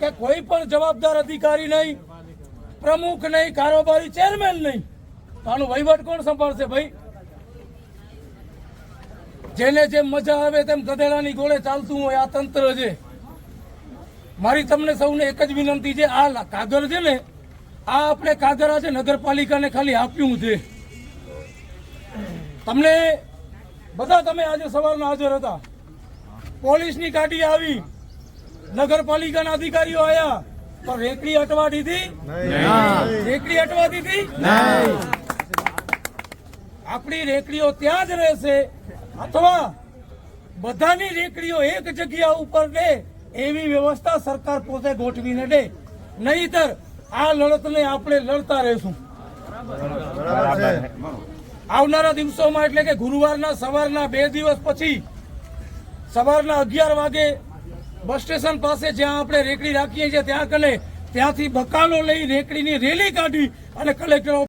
કે કોઈ પણ જવાબદાર અધિકારી નહીં, પ્રમુખ નહીં, કારોબારી ચેરમેન નહીં, તો આનું વહીવટ કોણ સંભાળશે ભાઈ? જેને જેમ મજા આવે તેમ ગધેડાની ગોળે ચાલતું હોય આ તંત્ર છે. મારી તમને સૌને એક જ વિનંતી છે, આ કાગળ છે ને, આ આપણે કાગળ આજે નગરપાલિકાને ખાલી આપ્યું છે. તમને બધા તમે આજે સવારના હાજર હતા, પોલીસની ગાડી આવી, નગરપાલિકાના અધિકારીઓ આવ્યા, પણ રેકડી અટવા દીધી? રેકડી અટવા દીધી? આપણી રેકડીઓ ત્યાં જ રહેશે, અથવા બધાની રેકડીઓ એક જગ્યા ઉપર દે એવી વ્યવસ્થા સરકાર પોતે ગોઠવીને દે, નહીતર આ લડતને આપણે લડતા રહેશું. આવનારા દિવસોમાં એટલે કે ગુરુવારના સવારના 2 દિવસ પછી સવારના 11 વાગે બસ સ્ટેશન પાસે જ્યાં આપણે રેકડી રાખીએ છીએ ત્યાં ત્યાંથી બકાલો લઈ રેકડીની રેલી કાઢી અને કલેક્ટર